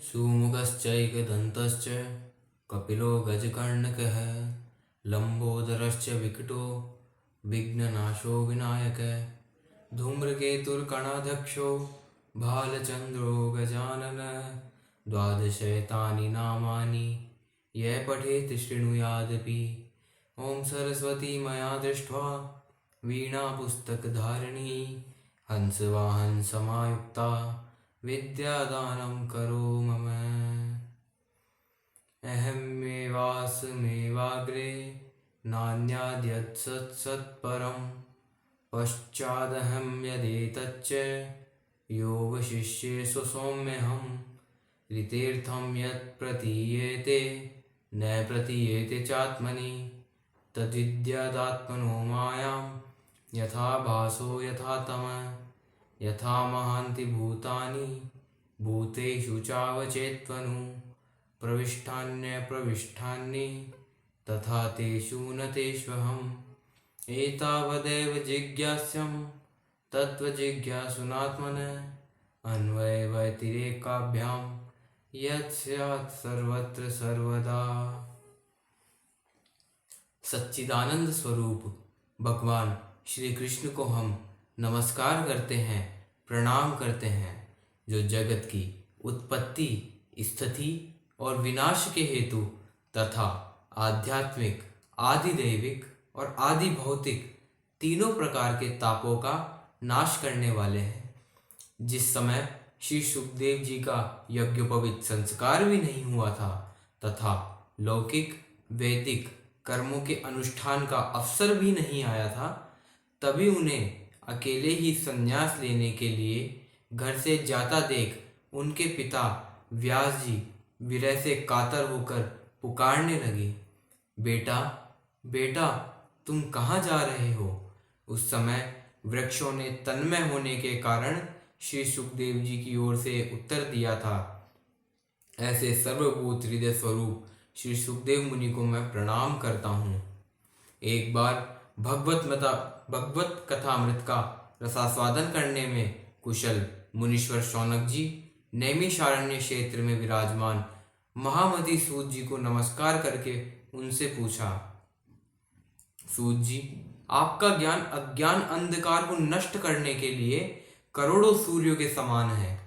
सुमुखश्चैकदन्तश्च कपिलो गजकर्णकः लम्बोदरश्च विकटो विघ्ननाशो विनायकः धूम्रकेतुर्गणाध्यक्षो भालचन्द्रो गजाननः द्वादशैतानि नामानि यः पठेत् शृणुयादपि। ॐ सरस्वती मया दृष्ट्वा वीणापुस्तकधारिणी हंसवाहन समायुक्ता विद्यादानं करो मम। अहमेवास्मेवाग्रे नान्याद्यत्सत्सत्परं पश्चादहं यदेतच्च योगशिष्येषु सौम्यहं ऋतेर्थं यत् प्रतीयेते न प्रतीयेते चात्मनि तद्विद्यादात्मनो मायां यथा भासो यथा तमः यथा महान्ति भूतानि भूतेषु चावचेत्त्वनु प्रविष्टान्यप्रविष्टानि तथा तेषु न तेष्वहम् एतावदेव जिज्ञास्यं तत्त्वजिज्ञासुनात्मनः अन्वयव्यतिरेकाभ्यां यत् स्यात् सर्वत्र सर्वदा। सच्चिदानंद स्वरूप भगवान श्री कृष्ण को हम नमस्कार करते हैं, प्रणाम करते हैं, जो जगत की उत्पत्ति, स्थिति और विनाश के हेतु तथा आध्यात्मिक, आदि दैविक और आदि भौतिक तीनों प्रकार के तापों का नाश करने वाले हैं। जिस समय श्री सुखदेव जी का यज्ञोपवीत संस्कार भी नहीं हुआ था तथा लौकिक वैदिक कर्मों के अनुष्ठान का अवसर भी नहीं आया था, तभी उन्हें अकेले ही संन्यास लेने के लिए घर से जाता देख उनके पिता व्यास जी विरह से कातर होकर पुकारने लगे, बेटा बेटा तुम कहाँ जा रहे हो। उस समय वृक्षों ने तन्मय होने के कारण श्री सुखदेव जी की ओर से उत्तर दिया था, ऐसे सर्वभूत हृदय स्वरूप श्री सुखदेव मुनि को मैं प्रणाम करता हूँ। एक बार भगवत कथामृत का रसास्वादन करने में कुशल मुनीश्वर शौनक जी नैमिषारण्य क्षेत्र में विराजमान महामती सूत जी को नमस्कार करके उनसे पूछा, सूत जी आपका ज्ञान अज्ञान अंधकार को नष्ट करने के लिए करोड़ों सूर्यों के समान है।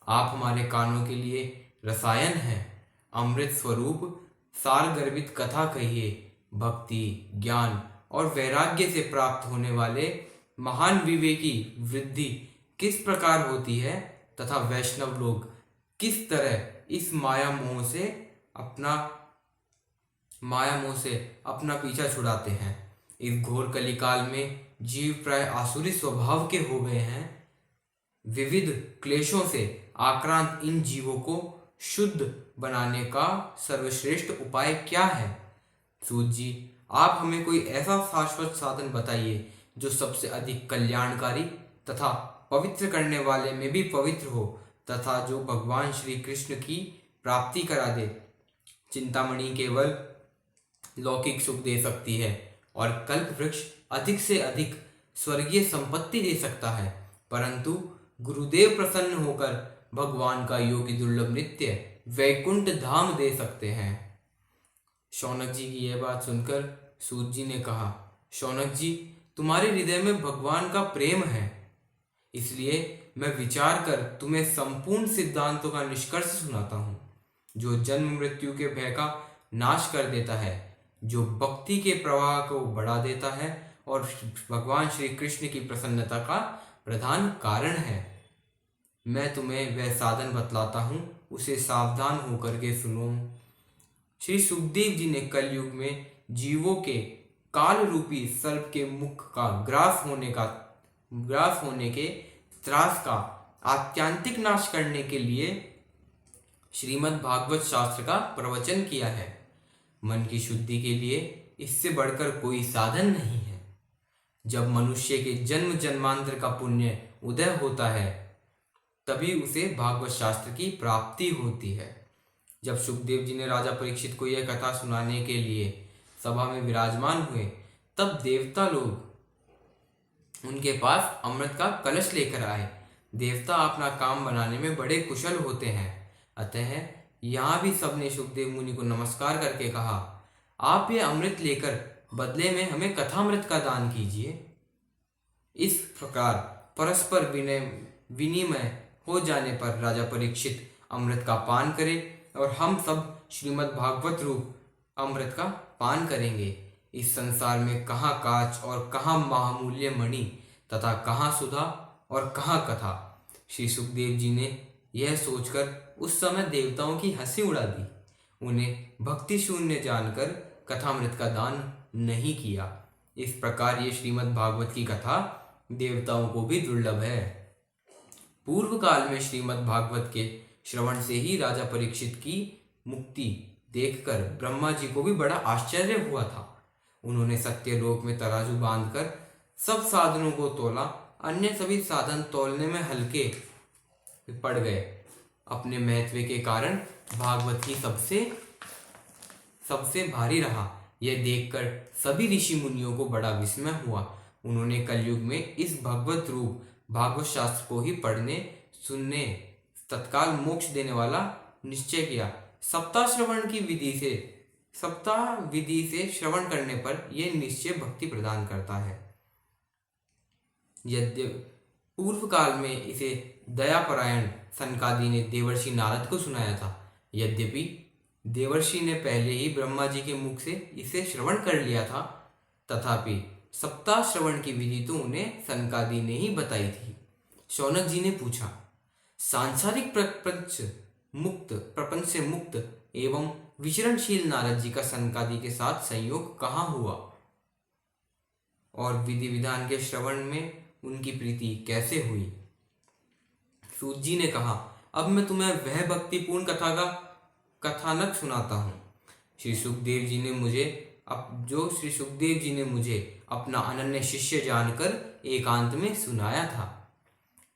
आप हमारे कानों के लिए रसायन हैं, अमृत स्वरूप सार गर्भित कथा कहिए। भक्ति, ज्ञान और वैराग्य से प्राप्त होने वाले महान विवेकी वृद्धि किस प्रकार होती है तथा वैष्णव लोग किस तरह इस माया मोह से अपना पीछा छुड़ाते हैं। इस घोर कलिकाल में जीव प्राय आसुरी स्वभाव के हो गए हैं। विविध क्लेशों से आक्रांत इन जीवों को शुद्ध बनाने का सर्वश्रेष्ठ उपाय क्या है। सूत जी आप हमें कोई ऐसा शाश्वत साधन बताइए जो सबसे अधिक कल्याणकारी तथा पवित्र करने वाले में भी पवित्र हो तथा जो भगवान श्री कृष्ण की प्राप्ति करा दे। चिंतामणि केवल लौकिक सुख दे सकती है और कल्प वृक्ष अधिक से अधिक स्वर्गीय संपत्ति दे सकता है, परंतु गुरुदेव प्रसन्न होकर भगवान का योगी दुर्लभ नित्य वैकुंठ धाम दे सकते हैं। शौनक जी की यह बात सुनकर सूत जी ने कहा, शौनक जी तुम्हारे हृदय में भगवान का प्रेम है, इसलिए मैं विचार कर तुम्हें संपूर्ण सिद्धांतों का निष्कर्ष सुनाता हूँ, जो जन्म मृत्यु के भय का नाश कर देता है, जो भक्ति के प्रवाह को बढ़ा देता है और भगवान श्री कृष्ण की प्रसन्नता का प्रधान कारण है। मैं तुम्हें वह साधन बतलाता हूँ, उसे सावधान होकर के सुनो। श्री सुखदेव जी ने कलयुग में जीवों के काल रूपी सर्प के मुख का ग्रास होने के त्रास का आत्यांतिक नाश करने के लिए श्रीमद् भागवत शास्त्र का प्रवचन किया है। मन की शुद्धि के लिए इससे बढ़कर कोई साधन नहीं है। जब मनुष्य के जन्म जन्मांतर का पुण्य उदय होता है तभी उसे भागवत शास्त्र की प्राप्ति होती है। जब सुखदेव जी ने राजा परीक्षित को यह कथा सुनाने के लिए सभा में विराजमान हुए, तब देवता लोग उनके पास अमृत का कलश लेकर आए। देवता अपना काम बनाने में बड़े कुशल होते हैं। अतः यहाँ भी सबने सुखदेव मुनि को नमस्कार करके कहा, आप ये अमृत लेकर बदले में हमें कथामृत का दान कीजिए। इस प्रकार परस्पर विनिमय हो जाने पर राजा परीक्षित अमृत का पान करे और हम सब श्रीमद् भागवत रूप अमृत का पान करेंगे। इस संसार में कहाँ कांच और कहाँ महामूल्य मणि तथा कहाँ सुधा और कहाँ कथा। श्री सुखदेव जी ने यह सोचकर उस समय देवताओं की हंसी उड़ा दी। उन्हें भक्ति शून्य जानकर कथामृत का दान नहीं किया। इस प्रकार ये श्रीमद् भागवत की कथा देवताओं को भी दुर्लभ है। पूर्व काल में श्रीमद् भागवत के श्रवण से ही राजा परीक्षित की मुक्ति देखकर ब्रह्मा जी को भी बड़ा आश्चर्य हुआ था। उन्होंने सत्यलोक में तराजू बांधकर सब साधनों को तोला, अन्य सभी साधन तोलने में हल्के पड़ गए। अपने महत्व के कारण भागवत ही सबसे भारी रहा। यह देखकर सभी ऋषि मुनियों को बड़ा विस्मय हुआ। उन्होंने कलयुग में इस भगवत रूप भागवत शास्त्र को ही पढ़ने सुनने तत्काल मोक्ष देने वाला निश्चय किया। सप्ताह विधि से श्रवण करने पर यह निश्चय भक्ति प्रदान करता है। यद्यपि पूर्व काल में इसे दयापरायण सनकादि ने देवर्षि नारद को सुनाया था। यद्यपि देवर्षि ने पहले ही ब्रह्मा जी के मुख से इसे श्रवण कर लिया था, तथापि सप्ताह श्रवण की विधि तो उन्हें सनकादि ने ही बताई थी। शौनक जी ने पूछा, सांसारिक प्रपंच से मुक्त एवं विचरणशील नारद जी का सनकादि के साथ संयोग कहाँ हुआ और विधि विधान के श्रवण में उनकी प्रीति कैसे हुई? सूत जी ने कहा, अब मैं तुम्हें वह भक्तिपूर्ण कथा का कथानक सुनाता हूँ। श्री सुखदेव जी ने मुझे अपना अनन्य शिष्य जानकर एकांत में सुनाया था।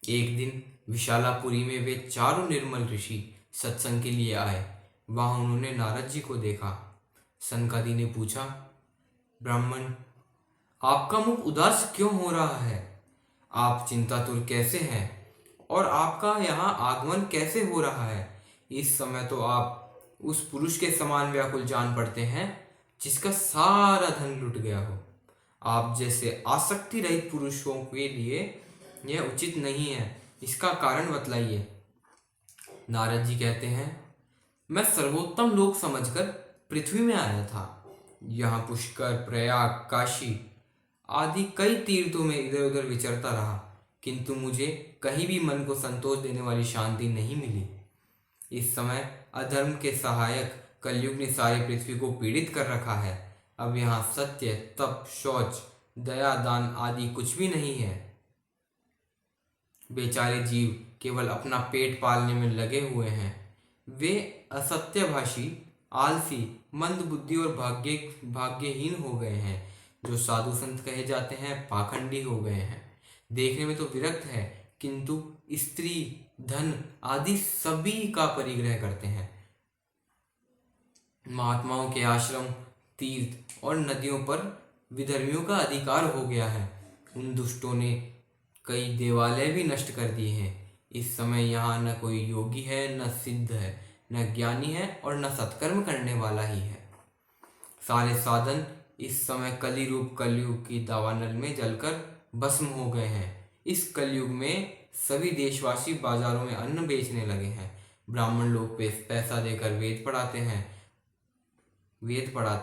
एक दिन विशालापुरी में वे चारों निर्मल ऋषि सत्संग के लिए आए। वहां उन्होंने नारद जी को देखा। सनकादि ने पूछा, ब्राह्मण, आपका मुख उदास क्यों हो रहा है? आप चिंतातुर कैसे हैं और आपका यहाँ आगमन कैसे हो रहा है? इस समय तो आप उस पुरुष के समान व्याकुल जान पड़ते हैं जिसका सारा धन लुट गया हो। आप जैसे आसक्ति रहित पुरुषों के लिए यह उचित नहीं है। इसका कारण बतलाइए। नारद जी कहते हैं, मैं सर्वोत्तम लोक समझकर पृथ्वी में आया था। यहाँ पुष्कर, प्रयाग, काशी आदि कई तीर्थों में इधर उधर विचरता रहा, किंतु मुझे कहीं भी मन को संतोष देने वाली शांति नहीं मिली। इस समय अधर्म के सहायक कलयुग ने सारी पृथ्वी को पीड़ित कर रखा है। अब यहाँ सत्य, तप, शौच, दया, दान आदि कुछ भी नहीं है। बेचारे जीव केवल अपना पेट पालने में लगे हुए हैं। वे असत्यभाषी, आलसी, मंदबुद्धि और भाग्यहीन हो गए हैं। जो साधु संत कहे जाते हैं पाखंडी हो गए हैं। देखने में तो विरक्त है, किंतु स्त्री, धन आदि सभी का परिग्रह करते हैं। महात्माओं के आश्रम, तीर्थ और नदियों पर विधर्मियों का अधिकार हो गया है। उन दुष्टों ने कई देवालय भी नष्ट कर दिए हैं। इस समय यहाँ न कोई योगी है, न सिद्ध है, न ज्ञानी है और न सत्कर्म करने वाला ही है। सारे साधन इस समय कलयुग की दावानल में जलकर भस्म हो गए हैं। इस कलयुग में सभी देशवासी बाजारों में अन्न बेचने लगे हैं। ब्राह्मण लोग पैसा देकर वेद पढ़ाते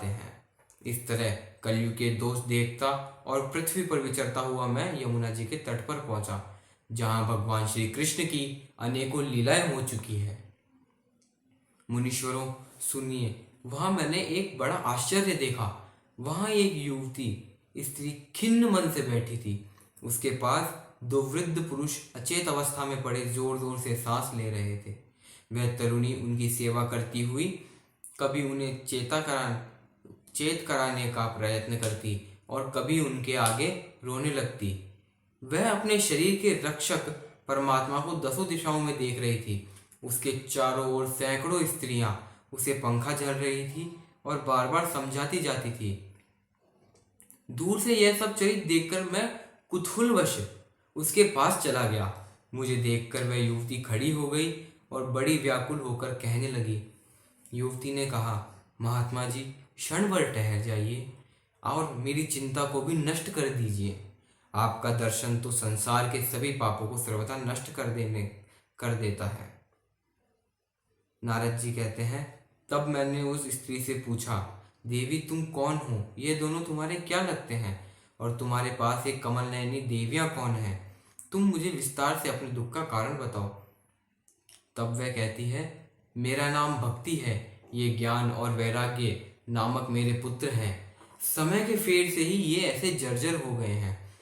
हैं। इस तरह कलयुग के दोष देखता और पृथ्वी पर विचरता हुआ मैं यमुना जी के तट पर पहुंचा, जहां भगवान श्री कृष्ण की अनेकों लीलाएं हो चुकी है। मुनीश्वरों सुनिए, वहां मैंने एक बड़ा आश्चर्य देखा। वहां एक युवती स्त्री खिन्न मन से बैठी थी। उसके पास दो वृद्ध पुरुष अचेत अवस्था में पड़े जोर जोर से सांस ले रहे थे। वह तरुणी उनकी सेवा करती हुई कभी उन्हें चेत कराने का प्रयत्न करती और कभी उनके आगे रोने लगती। वह अपने शरीर के रक्षक परमात्मा को दसों दिशाओं में देख रही थी। उसके चारों ओर सैकड़ों स्त्रियां उसे पंखा झल रही थी और बार बार समझाती जाती थी। दूर से यह सब चरित्र देखकर मैं कुतूहलवश उसके पास चला गया। मुझे देखकर वह युवती खड़ी हो गई और बड़ी व्याकुल होकर कहने लगी। युवती ने कहा, महात्मा जी, क्षण भर ठहर जाइए और मेरी चिंता को भी नष्ट कर दीजिए। आपका दर्शन तो संसार के सभी पापों को सर्वथा नष्ट कर देता है। नारद जी कहते हैं, तब मैंने उस स्त्री से पूछा, देवी तुम कौन हो? ये दोनों तुम्हारे क्या लगते हैं? और तुम्हारे पास एक कमल नयनी देवियां कौन हैं? तुम मुझे विस्तार से अपने दुख का कारण बताओ। तब वह कहती है, मेरा नाम भक्ति है, ये ज्ञान और वैराग्य नामक मेरे पुत्र हैं। समय के फेर से ही ये ऐसे जर्जर हो गए हैं।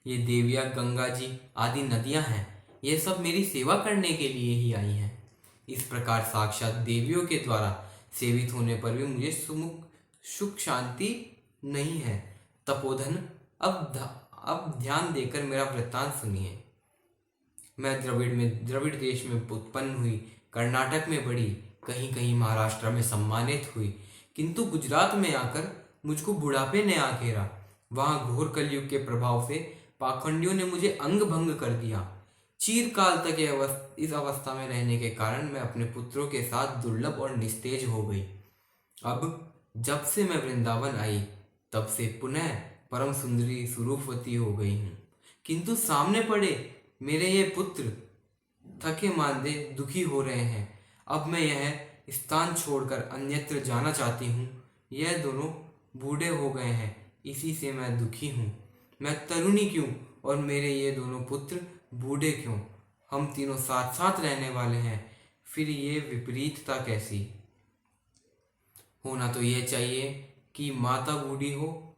ये देवियां गंगा जी आदि नदियां हैं, ये सब मेरी सेवा करने के लिए ही आई हैं। इस प्रकार साक्षात देवियों के द्वारा सेवित होने पर भी मुझे सुख शांति नहीं है। तपोधन, अब ध्यान देकर मेरा वृत्तांत सुनिए। मैं द्रविड़ देश में उत्पन्न हुई, कर्नाटक में बढ़ी, कहीं कहीं महाराष्ट्र में सम्मानित हुई, किंतु गुजरात में आकर मुझको बुढ़ापे ने आ घेरा। वहां घोर कलयुग के प्रभाव से पाखंडियों ने मुझे अंग भंग कर दिया। चीरकाल तक इस अवस्था में रहने के कारण मैं अपने पुत्रों के साथ दुर्लभ और निस्तेज हो गई। अब जब से मैं वृंदावन आई, तब से पुनः परम सुंदरी स्वरूपवती हो गई हूँ, किंतु सामने पड़े मेरे ये पुत्र थके मांदे दुखी हो रहे हैं। अब मैं यह स्थान छोड़कर अन्यत्र जाना चाहती हूँ। यह दोनों बूढ़े हो गए हैं, इसी से मैं दुखी हूँ। मैं तरुणी क्यों और मेरे ये दोनों पुत्र बूढ़े क्यों? हम तीनों साथ साथ रहने वाले हैं, फिर ये विपरीतता कैसी? होना तो यह चाहिए कि माता बूढ़ी हो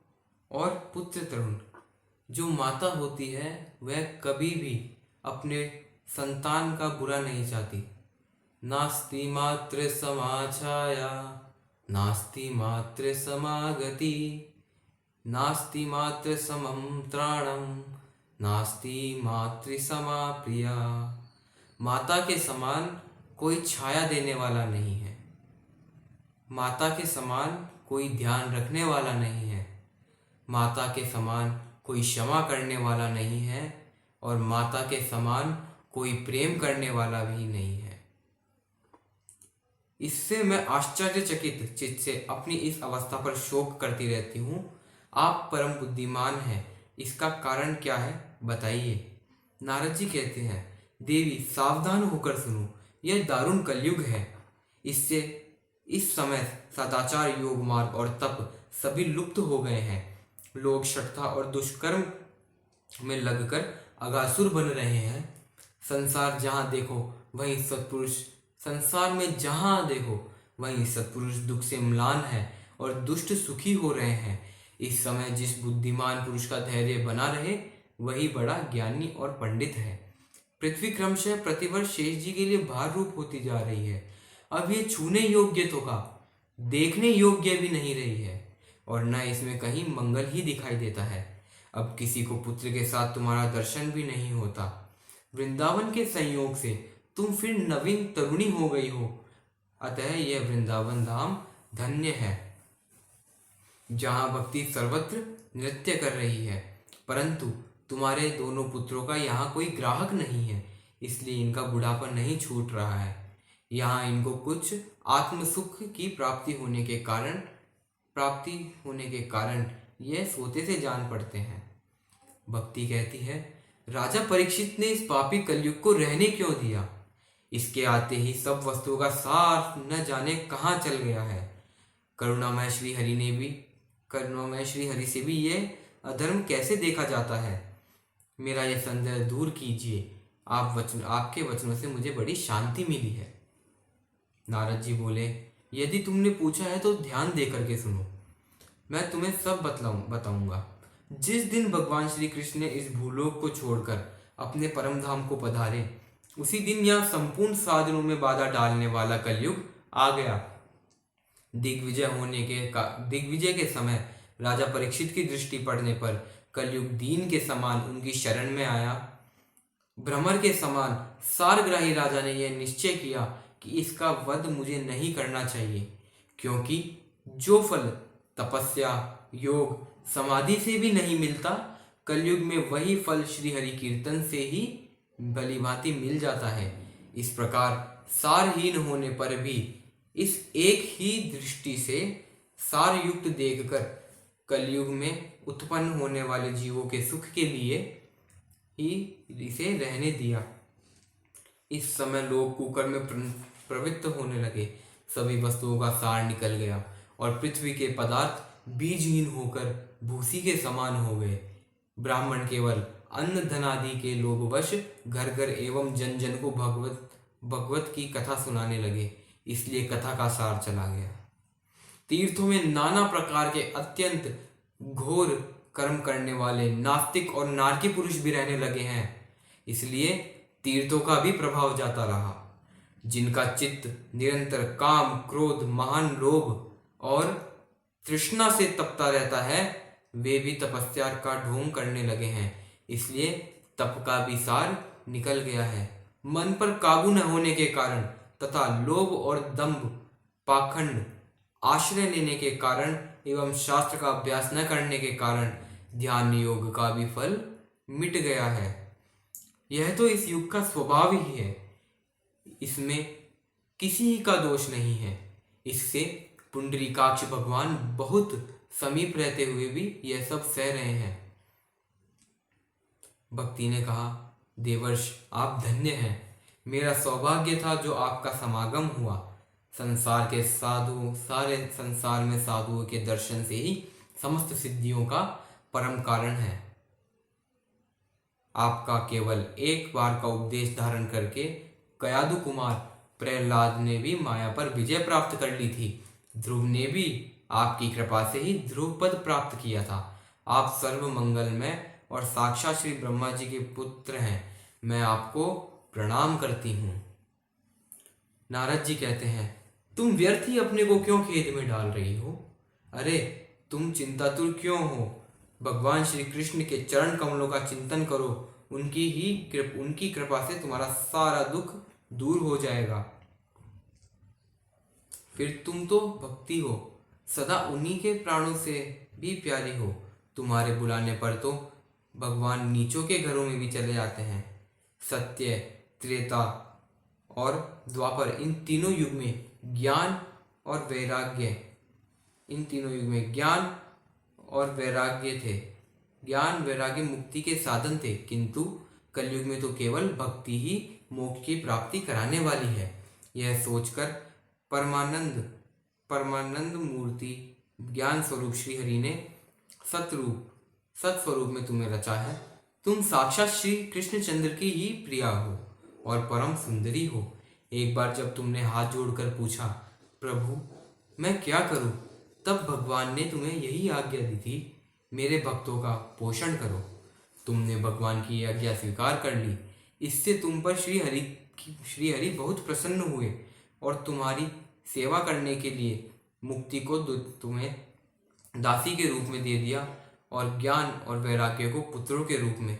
और पुत्र तरुण। जो माता होती है वह कभी भी अपने संतान का बुरा नहीं चाहती। नास्ति मातृ समाछाया, नास्ति मातृ समागति, नास्ति मातृ समं त्राणम, नास्ति मातृ समा प्रिया। माता के समान कोई छाया देने वाला नहीं है, माता के समान कोई ध्यान रखने वाला नहीं है, माता के समान कोई क्षमा करने वाला नहीं है, और माता के समान कोई प्रेम करने वाला भी नहीं है। इससे मैं आश्चर्यचकित चित्त से अपनी इस अवस्था पर शोक करती रहती हूँ। आप परम बुद्धिमान हैं, इसका कारण क्या है बताइए। नारद जी कहते हैं, देवी सावधान होकर सुनो, यह दारुण कलयुग है। इससे इस समय सदाचार, योग मार्ग और तप सभी लुप्त हो गए हैं। लोग शठता और दुष्कर्म में लगकर अगासुर बन रहे हैं। संसार में जहाँ देखो वहीं सत्पुरुष दुख से म्लान है और दुष्ट सुखी हो रहे हैं। इस समय जिस बुद्धिमान पुरुष का धैर्य बना रहे वही बड़ा ज्ञानी और पंडित है। पृथ्वी क्रमशः प्रतिवर्ष शेष जी के लिए भार रूप होती जा रही है। अब ये छूने योग्य तो का देखने योग्य भी नहीं रही है, और न इसमें कहीं मंगल ही दिखाई देता है। अब किसी को पुत्र के साथ तुम्हारा दर्शन भी नहीं होता। वृंदावन के संयोग से तुम फिर नवीन तरुणी हो गई हो, अतः यह वृंदावन धाम धन्य है, जहाँ भक्ति सर्वत्र नृत्य कर रही है। परंतु तुम्हारे दोनों पुत्रों का यहाँ कोई ग्राहक नहीं है, इसलिए इनका बुढ़ापा नहीं छूट रहा है। यहाँ इनको कुछ आत्म सुख की प्राप्ति होने के कारण यह सोते से जान पड़ते हैं। भक्ति कहती है, राजा परीक्षित ने इस पापी कलयुग को रहने क्यों दिया? इसके आते ही सब वस्तुओं का सार न जाने कहाँ चल गया है। करुणामय श्री हरि से भी यह अधर्म कैसे देखा जाता है? मेरा यह संदेह दूर कीजिए। आपके वचनों से मुझे बड़ी शांति मिली है। नारद जी बोले, यदि तुमने पूछा है तो ध्यान दे करके सुनो, मैं तुम्हें सब बताऊंगा। जिस दिन भगवान श्री कृष्ण ने इस भूलोक को छोड़कर अपने परम धाम को पधारे, उसी दिन यह संपूर्ण साधनों में बाधा डालने वाला कलयुग आ गया। दिग्विजय के समय राजा परीक्षित की दृष्टि पड़ने पर कलयुग दीन के समान उनकी शरण में आया। भ्रमर के समान सारग्राही राजा ने यह निश्चय किया कि इसका वध मुझे नहीं करना चाहिए, क्योंकि जो फल तपस्या, योग, समाधि से भी नहीं मिलता, कलयुग में वही फल श्री हरि कीर्तन से ही भलीभांति मिल जाता है। इस प्रकार सारहीन होने पर भी इस एक ही दृष्टि से सार युक्त देखकर कलयुग में उत्पन्न होने वाले जीवों के सुख के लिए ही इसे रहने दिया। इस समय लोग कुकर में प्रवृत्त होने लगे, सभी वस्तुओं का सार निकल गया और पृथ्वी के पदार्थ बीजहीन होकर भूसी के समान हो गए। ब्राह्मण केवल अन्न धन आदि के लोभवश घर घर एवं जन जन को भगवत की कथा सुनाने लगे, इसलिए कथा का सार चला गया। तीर्थों में नाना प्रकार के अत्यंत घोर कर्म करने वाले नास्तिक और नारकी पुरुष भी रहने लगे हैं, इसलिए तीर्थों का भी प्रभाव जाता रहा। जिनका चित्त निरंतर काम, क्रोध, महान लोभ और तृष्णा से तपता रहता है, वे भी तपस्या का ढोंग करने लगे हैं, इसलिए तप का भी सार निकल गया है। मन पर काबू न होने के कारण तथा लोभ और दंभ, पाखंड, आश्रय लेने के कारण एवं शास्त्र का अभ्यास न करने के कारण ध्यान योग का भी फल मिट गया है। यह तो इस युग का स्वभाव ही है, इसमें किसी का दोष नहीं है। इससे पुंडरीकाक्ष भगवान बहुत समीप रहते हुए भी यह सब सह रहे हैं। भक्ति ने कहा, देवर्ष आप धन्य हैं, मेरा सौभाग्य था जो आपका समागम हुआ। संसार के साधु, सारे संसार में साधुओं के दर्शन से ही समस्त सिद्धियों का परम कारण है। आपका केवल एक बार का उपदेश धारण करके कयादु कुमार प्रहलाद ने भी माया पर विजय प्राप्त कर ली थी। ध्रुव ने भी आपकी कृपा से ही ध्रुव पद प्राप्त किया था। आप सर्व मंगलमय और साक्षात श्री ब्रह्मा जी के पुत्र हैं, मैं आपको प्रणाम करती हूँ। नारद जी कहते हैं, तुम व्यर्थ ही अपने को क्यों खेद में डाल रही हो? अरे तुम चिंतातुर क्यों हो? भगवान श्री कृष्ण के चरण कमलों का चिंतन करो, उनकी कृपा से तुम्हारा सारा दुख दूर हो जाएगा। फिर तुम तो भक्ति हो, सदा उन्हीं के प्राणों से भी प्यारी हो। तुम्हारे बुलाने पर तो भगवान नीचों के घरों में भी चले जाते हैं। सत्य, त्रेता और द्वापर, इन तीनों युग में ज्ञान और वैराग्य थे। ज्ञान वैराग्य मुक्ति के साधन थे, किंतु कलयुग में तो केवल भक्ति ही मोक्ष की प्राप्ति कराने वाली है। यह सोचकर परमानंद मूर्ति ज्ञान स्वरूप श्री हरि ने सत्स्वरूप में तुम्हें रचा है। तुम साक्षात श्री कृष्णचंद्र की ही प्रिया हो और परम सुंदरी हो। एक बार जब तुमने हाथ जोड़कर पूछा, प्रभु मैं क्या करूं, तब भगवान ने तुम्हें यही आज्ञा दी थी, मेरे भक्तों का पोषण करो। तुमने भगवान की आज्ञा स्वीकार कर ली। इससे तुम पर श्री हरि बहुत प्रसन्न हुए और तुम्हारी सेवा करने के लिए मुक्ति को तुम्हें दासी के रूप में दे दिया और ज्ञान और वैराग्य को पुत्रों के रूप में